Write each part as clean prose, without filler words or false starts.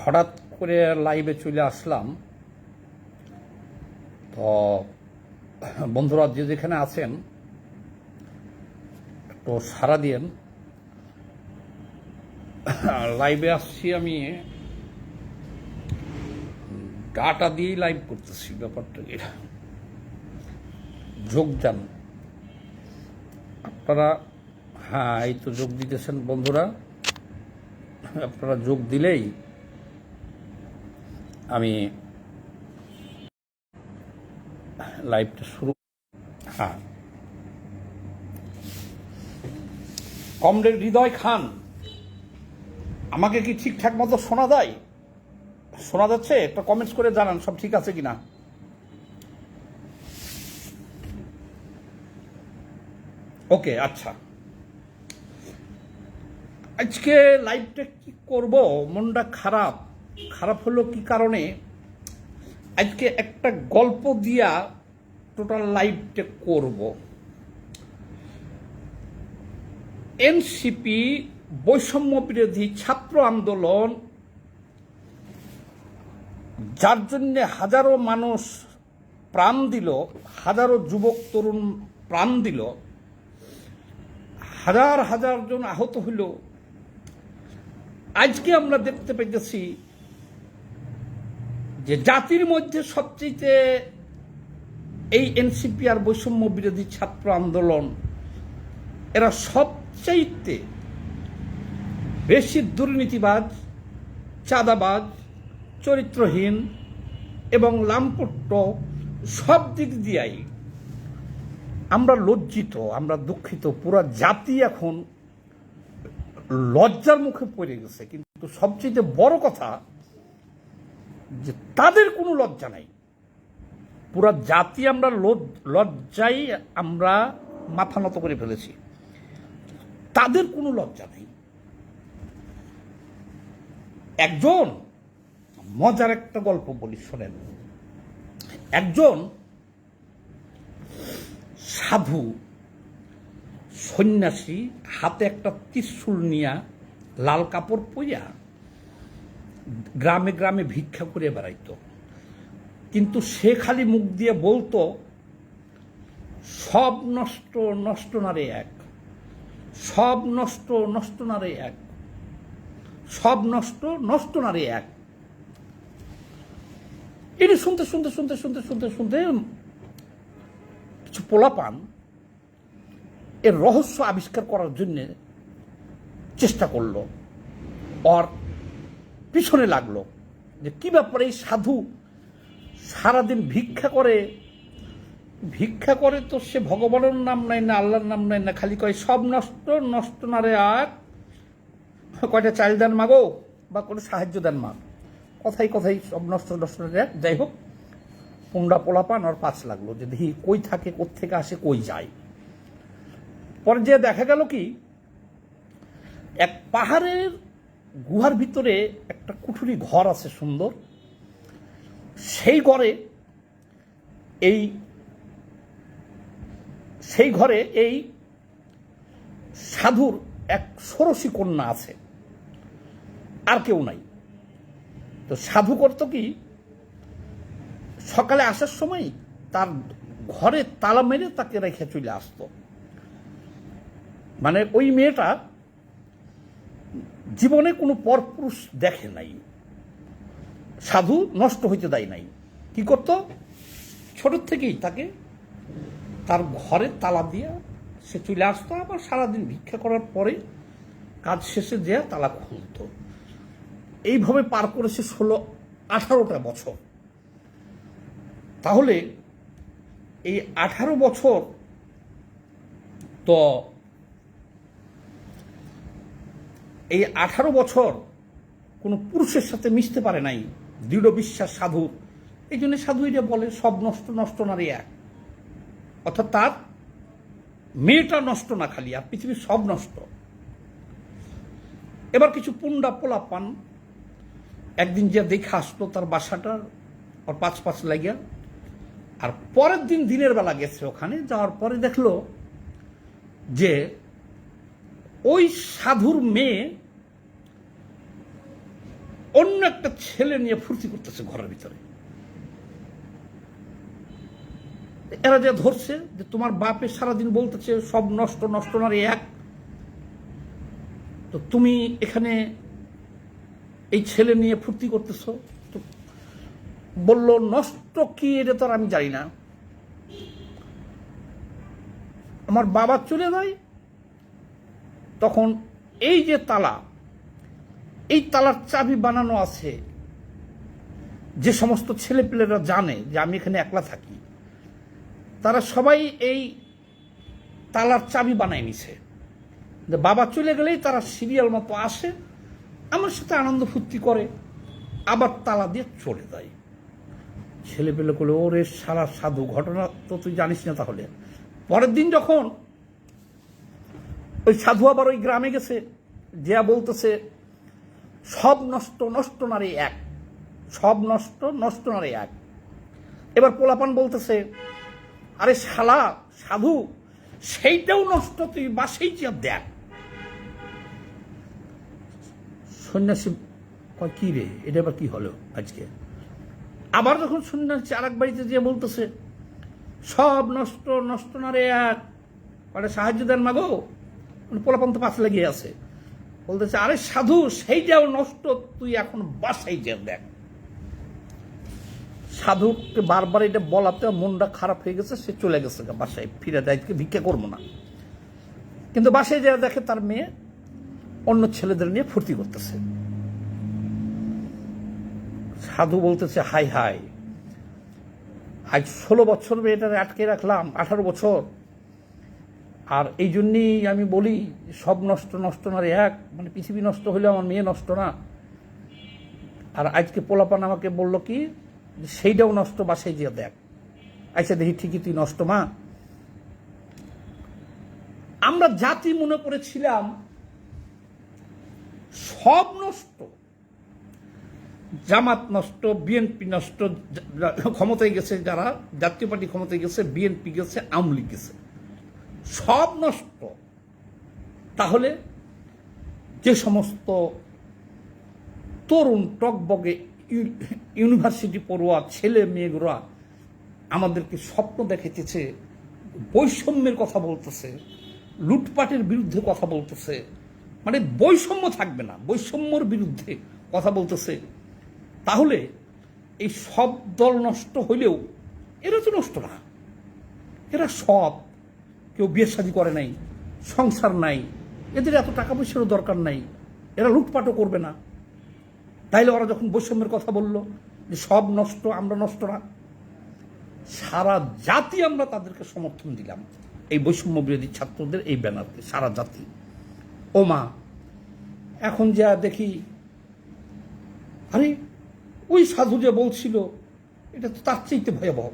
হঠাৎ করে লাইভে চলে আসলাম। তো বন্ধুরা যে যেখানে আছেন তো সারা দিন লাইভে আসছি, আমি গাটা দিয়েই লাইভ করতেছি। ব্যাপারটা যোগ দেন আপনারা। হ্যাঁ, এই তো যোগ দিতেছেন বন্ধুরা। আপনারা যোগ দিলেই আমি লাইভটা শুরু। হ্যাঁ, কমরেড হৃদয় খান, আমাকে কি ঠিকঠাক মতো শোনা যায়? শোনা যাচ্ছে? একটা কমেন্টস করে জানান সব ঠিক আছে কিনা। ওকে, আচ্ছা। আজকে লাইভটা কি করব, মনটা খারাপ। খারাপ হলো কি কারণে, আজকে একটা গল্প দিয়া টোটাল লাইভটা করব। এনসিপি বৈষম্য বিরোধী ছাত্র আন্দোলন, যার জন্য হাজারো মানুষ প্রাণ দিল, হাজারো যুবক তরুণ প্রাণ দিল, হাজার হাজার জন আহত হইল। আজকে আমরা দেখতে পেয়েছি যে জাতির মধ্যে সবচেয়ে এই এনসিপি আর বৈষম্য বিরোধী ছাত্র আন্দোলন, এরা সবচাইতে বেশি দুর্নীতিবাজ, চাঁদাবাজ, চরিত্রহীন এবং লামপট্ট, সব দিক দিয়েই আমরা লজ্জিত, আমরা দুঃখিত। পুরা জাতি এখন লজ্জার মুখে পড়ে গেছে। কিন্তু সবচেয়ে বড় কথা যে তাদের কোনো লজ্জা নাই। পুরা জাতি আমরা লজ্জায় আমরা মাথা নত করে ফেলেছি। তাদের কোনো লজ্জা নেই। একজন মজার একটা গল্প বলি, শোনেন। একজন সাধু সন্ন্যাসী হাতে একটা ত্রিশূল নিয়া, লাল কাপড় পরিয়া গ্রামে গ্রামে ভিক্ষা করে বেড়াইত। কিন্তু সে খালি মুখ দিয়ে বলতো, সব নষ্ট নষ্ট নারে এক, সব নষ্ট নষ্ট নারে এক, সব নষ্ট নষ্ট নারে এক। এটা শুনতে শুনতে শুনতে শুনতে শুনতে শুনতে কিছু পোলাপান এর রহস্য আবিষ্কার করার জন্য চেষ্টা করলো, ওর পিছনে লাগলো যে কি ব্যাপারে এই সাধু সারাদিন ভিক্ষা করে। ভিক্ষা করে তো সে ভগবানের নাম নেয় না, আল্লাহর নাম নেয় না, খালি কয় সব নষ্ট নষ্ট না রে আর, কয়টা চাল দেন মাগো বা কোনো সাহায্য দেন মা, কথাই কথাই সব নষ্ট নষ্ট না রে। যাই হোক, পুন্ডা পোলাপান ওর পাশ লাগলো যে দেখি কই থাকে, কোত্থেকে আসে, কই যায়। পরে যে দেখা গেল কি, এক পাহাড়ের গুহার ভিতরে একটা কুঠুরি ঘর আছে সুন্দর। সেই ঘরে এই সাধুর এক ষোড়শী কন্যা আছে, আর কেউ নাই। তো সাধু করতো কি, সকালে আসার সময় তার ঘরে তালা মেরে তাকে রেখে চলে আসতো। মানে ওই মেয়েটা জীবনে কোনো পরপুরুষ দেখে নাই, সাধু নষ্ট হইতে দেয় নাই। কি করত, ছোট থেকেই তাকে তার ঘরে তালা দিয়ে সে চলে আসতো, আবার সারাদিন ভিক্ষা করার পরে কাজ শেষে যে তালা খুলত। এইভাবে পার করেছে 16-18টা বছর। তাহলে এই 18 বছর তো এই 18 বছর কোনো পুরুষের সাথে মিশতে পারে নাই, দৃঢ় বিশ্বাস সাধুর। এই জন্য সাধু এটা বলে সব নষ্ট নষ্ট নারী এক, অর্থাৎ তার মেয়েটা নষ্ট না খালি, আর পৃথিবীর সব নষ্ট। এবার কিছু পুন্ডা পোলাপান একদিন যে দেখে আসলো তার বাসাটা, ওর পাঁচ লাগিয়া। আর পরের দিন দিনের বেলা গেছে ওখানে, যাওয়ার পরে দেখলো যে ওই সাধুর মেয়ে অন্য একটা ছেলে নিয়ে ফুর্তি করতেছে ঘরের ভিতরে। এরা যে ধরছে যে তোমার বাপে সারাদিন বলতেছে সব নষ্ট, নষ্ট নারী এক, তো তুমি এখানে এই ছেলে নিয়ে ফুর্তি করতেছ। তো বলল নষ্ট কি এটা তো আর আমি জানি না, আমার বাবা চলে যায় তখন এই যে তালা, এই তালার চাবি বানানো আছে, যে সমস্ত ছেলেপেলেরা জানে যে আমি এখানে একলা থাকি, তারা সবাই এই তালার চাবি বানায় নিছে। বাবা চলে গেলেই তারা সিরিয়াল মতো আসে, আমার সাথে আনন্দ ফুর্তি করে, আবার তালা দিয়ে চলে যায়। ছেলেপেলে করলে ওরে সারা সাধু, ঘটনা তো তুই জানিস না। তাহলে পরের দিন যখন ওই সাধু আবার ওই গ্রামে গেছে, যে বলতেছে সব নষ্ট, নষ্ট নারী এক, সব নষ্ট, নষ্ট নারী এক। এবার পোলাপান বলতেছে আরে শালা সাধু, সেইটাও নষ্ট, তুই বাসেই চেয়ে দেখ। সন্ন্যাসী কয় কি রে, এটা আবার কি হলো আজকে? আবার যখন সন্ন্যাসী আর এক বাড়িতে যেয়ে বলতেছে সব নষ্ট, নষ্ট না রে এক, মানে সাহায্য দেন মাগো। পোলাপান তো পাশে লাগিয়ে আছে, বলতেছে আরে সাধু, সেইটাও নষ্ট, তুই এখন বাসাই যে দেখ। সাধুকে বারবার এটা বলাতে মনটা খারাপ হয়ে গেছে, সে চলে গেছে বাসায়, ফিরে যায়, ভিক্ষা করবো না। কিন্তু বাসায় যা দেখে তার মেয়ে অন্য ছেলেদের নিয়ে ফুর্তি করতেছে। সাধু বলতেছে হাই হাই, আজ 16 বছর মেয়েটারে আটকে রাখলাম, 18 বছর, আর এই জন্যই আমি বলি সব নষ্ট, নষ্ট না রে এক, মানে পৃথিবী নষ্ট হলে আমার মেয়ে নষ্ট না। আর আজকে পোলাপান আমাকে বলল কি সেইটাও নষ্ট, বাসায় যে দেখ। আচ্ছা দেখি ঠিকই তুই নষ্ট মা। আমরা জাতি মনে করেছিলাম সব নষ্ট, জামাত নষ্ট, বিএনপি নষ্ট, ক্ষমতায় গেছে যারা, জাতীয় পার্টি ক্ষমতায় গেছে, বিএনপি গেছে, আওয়ামী লীগ গেছে, সব নষ্ট। তাহলে যে সমস্ত তরুণ টকবগে ইউনিভার্সিটি পড়ুয়া ছেলে মেয়েগুলা আমাদেরকে স্বপ্ন দেখাইতেছে, বৈষম্যের কথা বলতেছে, লুটপাটের বিরুদ্ধে কথা বলতেছে, মানে বৈষম্য থাকবে না, বৈষম্যর বিরুদ্ধে কথা বলতেছে, তাহলে এই সব দল নষ্ট হইলেও এরা তো নষ্ট না। এরা সব, কেউ বিয়ে শাদী করে নাই, সংসার নাই, এদের এত টাকা পয়সারও দরকার নাই, এরা লুটপাটও করবে না। তাইলে ওরা যখন বৈষম্যের কথা বলল যে সব নষ্ট, আমরা নষ্ট না, সারা জাতি আমরা তাদেরকে সমর্থন দিলাম, এই বৈষম্য বিরোধী ছাত্রদের এই ব্যানারকে, সারা জাতি। ও মা, এখন যা দেখি আরে ওই সাধু যে বলছিল এটা তো তার চাইতে ভয়াবহ,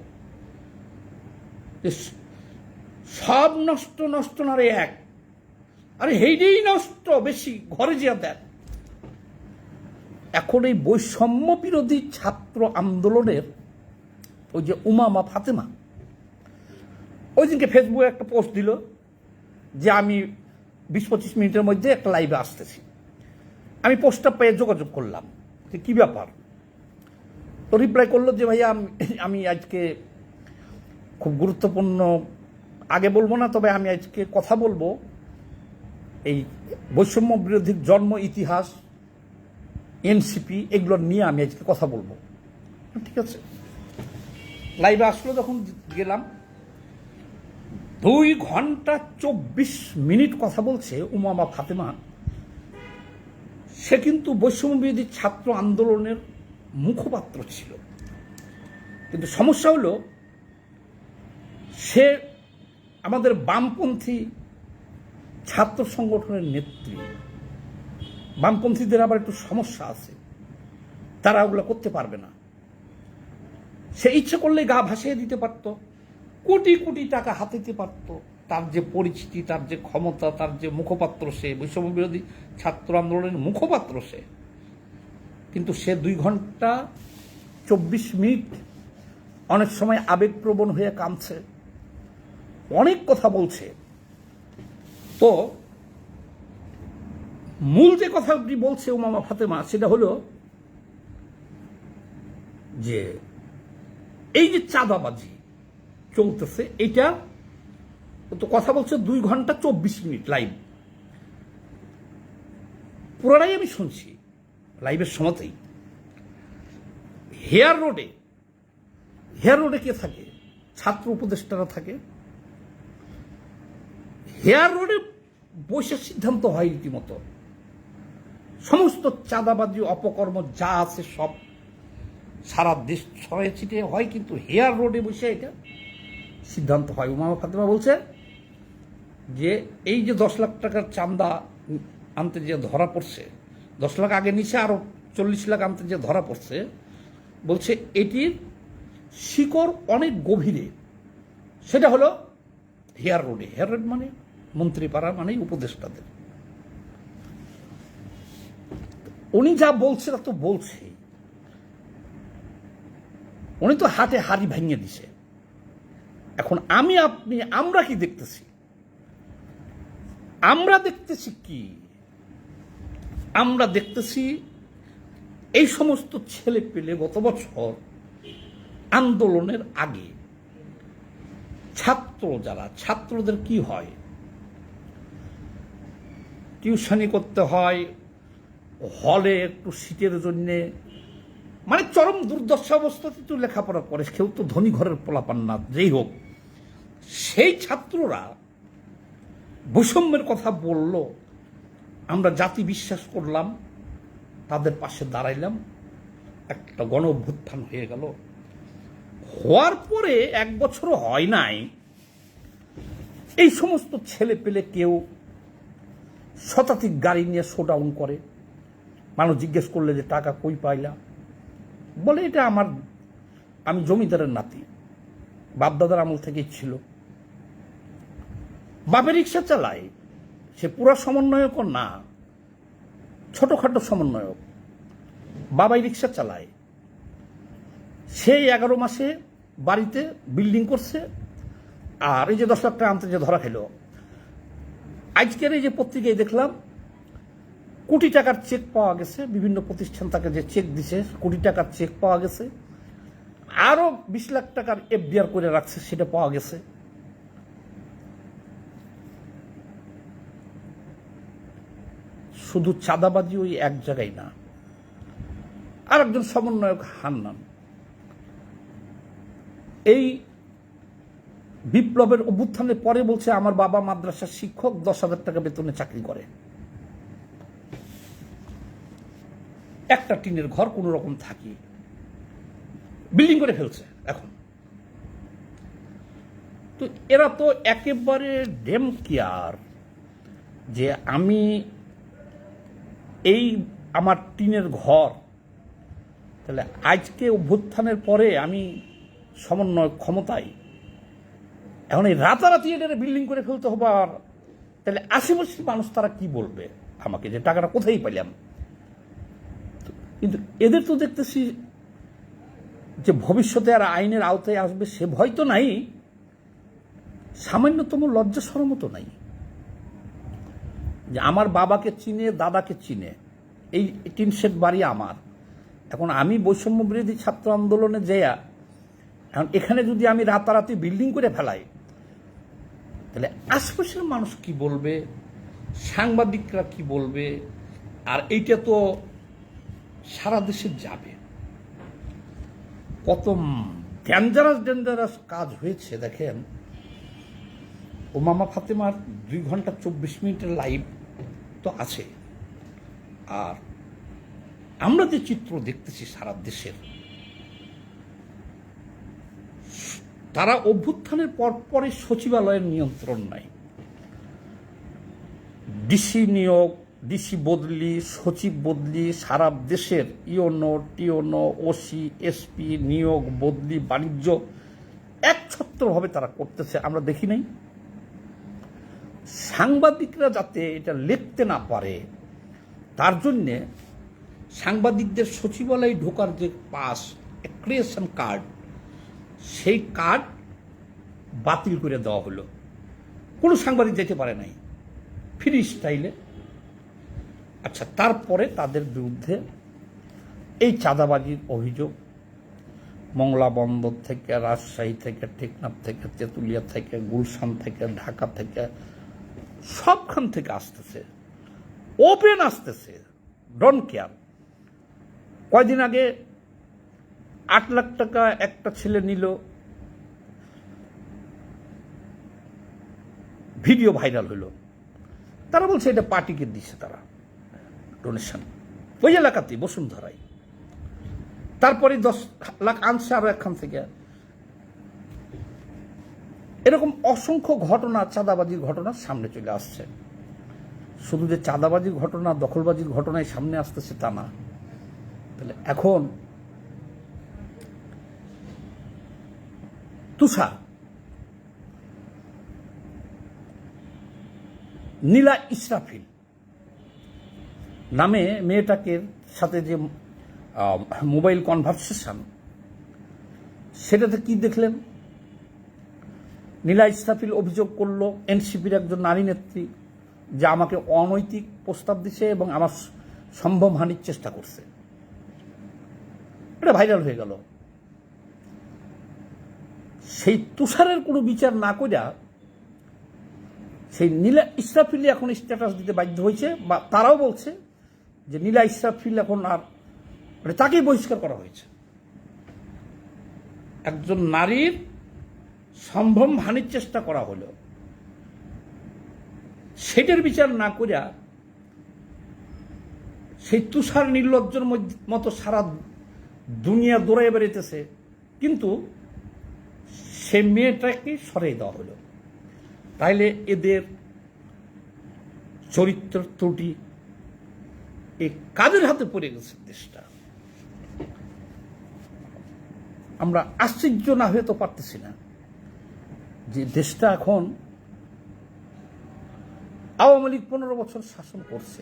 সব নষ্ট, নষ্ট না রে এক, আরে হেইটাই নষ্ট বেশি, ঘরে যে দেখ। এখন এই বৈষম্য বিরোধী ছাত্র আন্দোলনের ওই যে উমামা ফাতেমা ওই দিনকে ফেসবুকে একটা পোস্ট দিল যে আমি 20-25 মিনিটের মধ্যে একটা লাইভে আসতেছি। আমি পোস্টটা পেয়ে যোগাযোগ করলাম যে কী ব্যাপার, তো রিপ্লাই করলো যে ভাইয়া আমি আজকে খুব গুরুত্বপূর্ণ, আগে বলবো না, তবে আমি আজকে কথা বলবো এই বৈষম্য বিরোধীর জন্ম ইতিহাস, এনসিপি, এগুলো নিয়ে আমি আজকে কথা বলবো। ঠিক আছে, লাইভে আসলো, যখন গেলাম 2 ঘন্টা 24 মিনিট কথা বলছে উমামা ফাতেমা। সে কিন্তু বৈষম্য বিরোধী ছাত্র আন্দোলনের মুখপাত্র ছিল, কিন্তু সমস্যা হলো সে আমাদের বামপন্থী ছাত্র সংগঠনের নেত্রী। বামপন্থীদের আবার একটু সমস্যা আছে, তারা ওগুলো করতে পারবে না। সে ইচ্ছে করলে গা ভাসিয়ে দিতে পারত, কোটি কোটি টাকা হাতে দিতে পারত, তার যে পরিচিতি, তার যে ক্ষমতা, তার যে মুখপাত্র, সে বৈষম্য বিরোধী ছাত্র আন্দোলনের মুখপাত্র সে। কিন্তু সে 2 ঘন্টা 24 মিনিট অনেক সময় আবেগপ্রবণ হয়ে কাঁদছে, অনেক কথা বলছে। তো মূল যে কথাটি বলছে উমামা ফাতেমা সেটা হলো যে এই যে চাঁদাবাজি চলতেছে, এটা তো কথা বলছে 2 ঘন্টা 24 মিনিট লাইভ, পুরোটাই আমি শুনছি লাইভের সময়তেই। হেয়ার রোডে কে থাকে? ছাত্র উপদেষ্টারা থাকে। হেয়ার রোডে বসে সিদ্ধান্ত হয় রীতিমতো সমস্ত চাঁদাবাজি অপকর্ম যা আছে সব সারা দেশ ছড়িয়ে ছিটিয়ে হয়, কিন্তু হেয়ার রোডে বসে এটা সিদ্ধান্ত হয়। উমা ফাতেমা বলছে যে এই যে 10 লাখ টাকার চাঁদা আনতে যে ধরা পড়ছে, 10 লাখ আগে নিচে আরো 40 লাখ আনতে যে ধরা পড়ছে, বলছে এটির শিকড় অনেক গভীরে। সেটা হলো হেয়ার রোড মানে মন্ত্রীপাড়া মানে উপদেষ্টাদের। উনি যা বলছে তা তো বলছে, উনি তো হাতে হাড়ি ভেঙে দিছে। এখন আমরা কি দেখতেছি? আমরা দেখতেছি এই সমস্ত ছেলে পেলে গত বছর আন্দোলনের আগে ছাত্রদের কি হয়, টিউশনি করতে হয়, হলে একটু সিটের জন্যে, মানে চরম দুর্দশা অবস্থাতে তো লেখাপড়া করে, কেউ তো ধনী ঘরের পোলাপান না, যেই হোক। সেই ছাত্ররা বৈষম্যের কথা বলল, আমরা জাতি বিশ্বাস করলাম, তাদের পাশে দাঁড়াইলাম, একটা গণ অভ্যুত্থান হয়ে গেল। হওয়ার পরে 1 বছরও হয় নাই, এই সমস্ত ছেলে পেলে কেউ শতাধিক গাড়ি নিয়ে শোডাউন করে। মানুষ জিজ্ঞেস করলে যে টাকা কই পাইলা, বলে এটা আমি জমিদারের নাতি, বাপদাদার আমল থেকেই ছিল। বাপে রিক্সা চালায়, সে পুরা সমন্বয়কও না, ছোটখাটো সমন্বয়ক, বাবাই রিক্সা চালায়। সেই 11 মাসে বাড়িতে বিল্ডিং করছে, আর এই যে 10 লাখ টাকা আনতে যে ধরা খেল। আজকের এই যে পত্রিকায় দেখলাম কোটি টাকার চেক পাওয়া গেছে, বিভিন্ন প্রতিষ্ঠান তাকে যে চেক দিছে কোটি টাকার চেক পাওয়া গেছে, আরো 20 লাখ টাকার এফডিআর করে রাখছে, সেটা পাওয়া গেছে। শুধু চাঁদাবাজি ওই এক জায়গায় না। আর একজন সমন্বয়ক হান্নান, এই বিপ্লবের অভ্যুত্থানের পরে বলছে আমার বাবা মাদ্রাসার শিক্ষক, 10,000 টাকা বেতনে চাকরি করে, একটা টিনের ঘর কোন রকম থাকি, বিল্ডিং করে ফেলছে এখন। তো এরা তো একেবারে ডেম কেয়ার যে আমি এই আমার টিনের ঘর, তাহলে আজকে অভ্যুত্থানের পরে আমি সমন্বয় ক্ষমতায়, এখন এই রাতারাতি এটা বিল্ডিং করে ফেলতে হবে। আর তাহলে আশেপাশের মানুষ তারা কি বলবে আমাকে, যে টাকাটা কোথায় পেলাম? কিন্তু এদের তো দেখতেছি যে ভবিষ্যতে আর আইনের আওতায় আসবে সে ভয় তো নাই, সামান্যতম লজ্জা শরম তো নাই। যে আমার বাবাকে চিনে, দাদাকে চিনে, এই টিন শেড বাড়ি আমার। এখন আমি বৈষম্য বিরোধী ছাত্র আন্দোলনে যেয়া এখন এখানে যদি আমি রাতারাতি বিল্ডিং করে ফেলাই, তাহলে আশপাশের মানুষ কি বলবে, সাংবাদিকরা কি বলবে? আর এইটা তো সারা দেশে যাবে। কত ডেঞ্জারাস কাজ হয়েছে দেখেন। উমা ফাতেমার 2 ঘন্টা 24 মিনিটের লাইভ তো আছে, আর আমরা যে চিত্র দেখতেছি সারা দেশের, তারা অভ্যুত্থানের পরপরই সচিবালয়ের নিয়ন্ত্রণ নাই, ডিসি নিয়োগ, ডিসি বদলি, সচিব বদলি, সারা দেশের ইওনো টিওনো ওসি এসপি নিয়োগ বদলি বাণিজ্য একছত্রভাবে তারা করতেছে, আমরা দেখি নাই। সাংবাদিকরা যাতে এটা লিখতে না পারে তার জন্যে সাংবাদিকদের সচিবালয়ে ঢোকার যে পাস ক্রিয়েশন কার্ড, সেই কার্ড বাতিল করে দেওয়া হলো। কোনো সাংবাদিক যেতে পারে নাই, ফ্রি স্টাইলে। আচ্ছা, তারপরে তাদের বিরুদ্ধে এই চাঁদাবাজির অভিযোগ, মংলা বন্দর থেকে, রাজশাহী থেকে, টেকনাফ থেকে, তেঁতুলিয়া থেকে, গুলশান থেকে, ঢাকা থেকে, সবখান থেকে আসতেছে, ওপেন আসতেছে, ডোন্ট কেয়ার। কয়দিন আগে 8 লাখ টাকা একটা ছেলে নিল, ভিডিও ভাইরাল হলো। তারা বলছে এটা পার্টিকে দিচ্ছে তারা ডোনেশন, ওই এলাকাতেই বসুন্ধরায়। তারপরে 10 লাখ আনছে আরো একখান থেকে। এরকম অসংখ্য ঘটনা, চাঁদাবাজির ঘটনা সামনে চলে আসছে। শুধু যে চাঁদাবাজির ঘটনা, দখলবাজির ঘটনায় সামনে আসতেছে তা না। তাহলে এখন তুষার, নীলা ইসরাফিল নামে মেয়েটাকে সাথে যে মোবাইল কনভারসেশন, সেটাতে কি দেখলেন? নীলা ইসরাফিল অভিযোগ করলো এনসিপির একজন নারী নেত্রী যে আমাকে অনৈতিক প্রস্তাব দিছে এবং আমার সম্ভ্রমহানির চেষ্টা করছে। এটা ভাইরাল হয়ে গেল। সেই তুষারের কোনো বিচার না কইরা সেই নীলা ইসরাফিল এখন স্ট্যাটাস দিতে বাধ্য হয়েছে, বা তারাও বলছে যে নীলা ইসরাফিল এখন আর, মানে তাকেই বহিষ্কার করা হয়েছে। একজন নারীর সম্ভ্রমহানির চেষ্টা করা হলো, সেটার বিচার না করিয়া সেই তুষার নির্লজ্জের মতো সারা দুনিয়া দৌড়াইয়া বেড়াইতেছে, কিন্তু সে মেয়েটাকে সরিয়ে দেওয়া হলো। তাইলে এদের চরিত্র ত্রুটি, এই কাদের হাতে পড়ে গেছে দেশটা? আমরা আশ্চর্য না হয়ে তো পারতেছি না যে দেশটা এখন আওয়ামী লীগ 15 বছর শাসন করছে।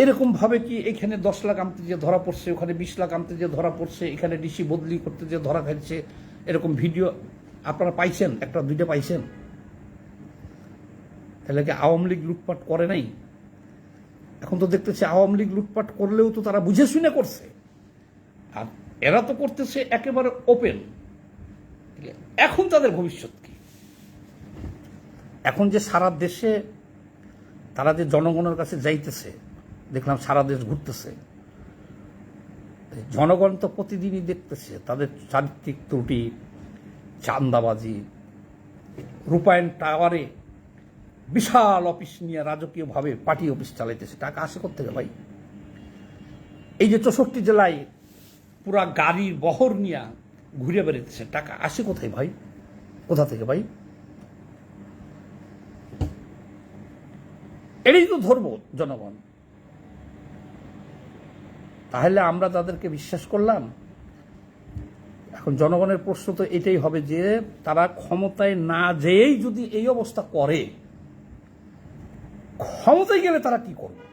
এরকম ভাবে কি এখানে 10 লাখ আনতে যে ধরা পড়ছে, ওখানে 20 লাখ আনতে যে ধরা পড়ছে, এখানে ডিসি বদলি করতে যে ধরা খাচ্ছে, এরকম ভিডিও আপনারা পাইছেন? একটা দুইটা পাইছেন? তাহলে কি আওয়ামী লীগ লুটপাট করে নাই? এখন তো দেখতেছে আওয়ামী লীগ লুটপাট করলেও তো তারা বুঝে শুনে করছে, আর এরা তো করতেছে একেবারে ওপেন। এখন তাদের ভবিষ্যৎ কি? এখন যে সারা দেশে তারা যে জনগণের কাছে যাইতেছে, দেখলাম সারা দেশ ঘুরতেছে, জনগণ তো প্রতিদিনই দেখতেছে তাদের চারিত্রিক ত্রুটি, চাঁদাবাজি, রূপায়ণ টাওয়ারে বিশাল অফিস নিয়ে রাজকীয়ভাবে পার্টি অফিস চালাইতেছে। টাকা আসে কোত্থেকে ভাই? এই যে 64 জেলায় পুরা গাড়ির বহর নিয়ে ঘুরে বেড়াইতেছে, টাকা আসে কোথায় ভাই? কোথা থেকে ভাই? এটাই তো ধরবো জনগণ। তাহলে আমরা তাদেরকে বিশ্বাস করলাম। এখন জনগণের প্রশ্ন তো এটাই হবে যে তারা ক্ষমতায় না যেয়েই যদি এই অবস্থা করে, ক্ষমতায় গেলে তারা কি করবে?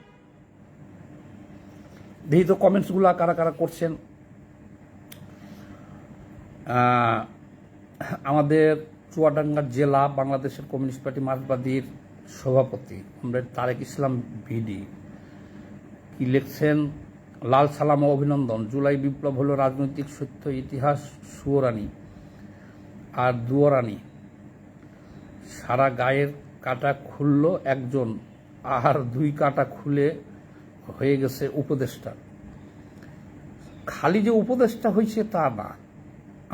দেখি তো কমেন্টসগুলো কারা কারা করছেন। আমাদের চুয়াডাঙ্গা জেলা বাংলাদেশের কমিউনিস্ট পার্টি মার্ক্সবাদীর সভাপতি কমরেড তারেক ইসলাম ভিডি কি লিখছেন? লাল সালাম ও অভিনন্দন। জুলাই বিপ্লব হলো রাজনৈতিক সত্য, ইতিহাস সুয়োরানি আর দুয়োরানি। সারা গায়ের কাটা খুলল একজন, আর 2 কাটা খুলে হয়ে গেছে উপদেষ্টা। খালি যে উপদেষ্টা হয়েছে তা না,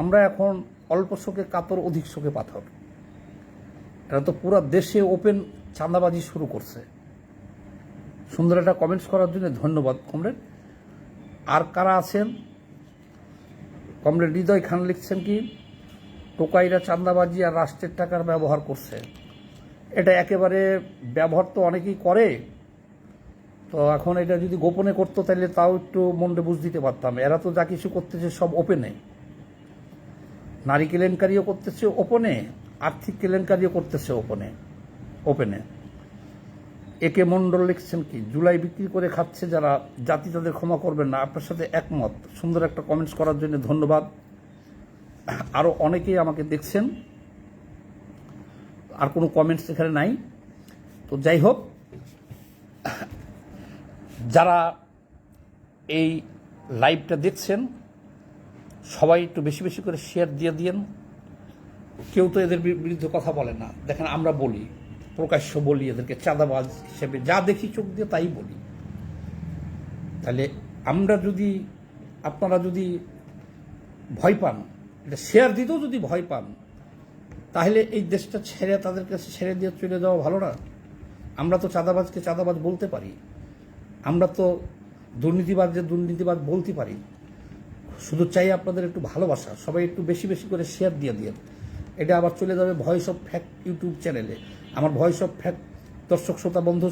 আমরা এখন অল্প শোকে কাতর, অধিক শোকে পাথর। এরা তো পুরো দেশে ওপেন চাঁদাবাজি শুরু করছে। সুন্দর একটা কমেন্টস করার জন্য ধন্যবাদ কমরেড। আর কারা আছেন? কমরেড হৃদয় খান লিখছেন কি, টোকাইরা চাঁদাবাজি আর রাষ্ট্রের টাকার ব্যবহার করছে। এটা একেবারে ব্যবহার তো অনেকেই করে, তো এখন এটা যদি গোপনে করতো তাহলে তাও একটু মনটা বুঝ দিতে পারতাম। এরা তো যা কিছু করতেছে সব ওপেনে। নারী কেলেঙ্কারিও করতেছে ওপেনে, আর্থিক কেলেঙ্কারিও করতেছে ওপেনে। একে মণ্ডল লিখছেন কি, জুলাই বিক্রি করে খাচ্ছে যারা, জাতি তাদের ক্ষমা করবেন না। আপনার সাথে একমত। সুন্দর একটা কমেন্টস করার জন্য ধন্যবাদ। আরো অনেকেই আমাকে দেখছেন, আর কোনো কমেন্টস এখানে নাই। তো যাই হোক, যারা এই লাইভটা দেখছেন সবাই একটু বেশি বেশি করে শেয়ার দিয়ে দিন। কেউ তো এদের বিরুদ্ধে কথা বলে না, দেখেন আমরা বলি, প্রকাশ্য বলি, এদেরকে চাঁদাবাজ হিসেবে যা দেখি চোখ দিয়ে তাই বলি। তাহলে আমরা যদি, আপনারা যদি ভয় পান, এটা শেয়ার দিতেও যদি ভয় পান, তাহলে এই দেশটা ছেড়ে তাদের কাছে ছেড়ে দিয়ে চলে যাওয়া ভালো না? আমরা তো চাঁদাবাজকে চাঁদাবাজ বলতে পারি, আমরা তো দুর্নীতিবাজ বলতে পারি। শুধু চাই আপনাদের একটু ভালোবাসা, সবাই একটু বেশি বেশি করে শেয়ার দিয়ে দিন। এটা আবার চলে যাবে ভয়েস অফ ফ্যাক্ট ইউটিউব চ্যানেলে। আমার ভয়েস অফ ফ্যাক্ট দর্শক শ্রোতা বন্ধু,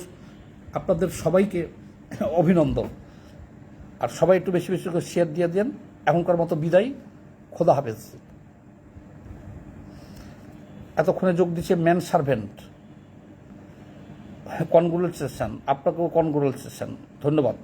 আপনাদের সবাইকে অভিনন্দন। আর সবাই একটু বেশি বেশি করে শেয়ার দিয়ে দেন। এখনকার মতো বিদায়, খোদা হাফেজ। এতক্ষণে যোগ দিচ্ছে ম্যান সার্ভেন্ট, কনগ্রাচুলেশন, আপনাকেও কনগ্রাচুলেশন, ধন্যবাদ।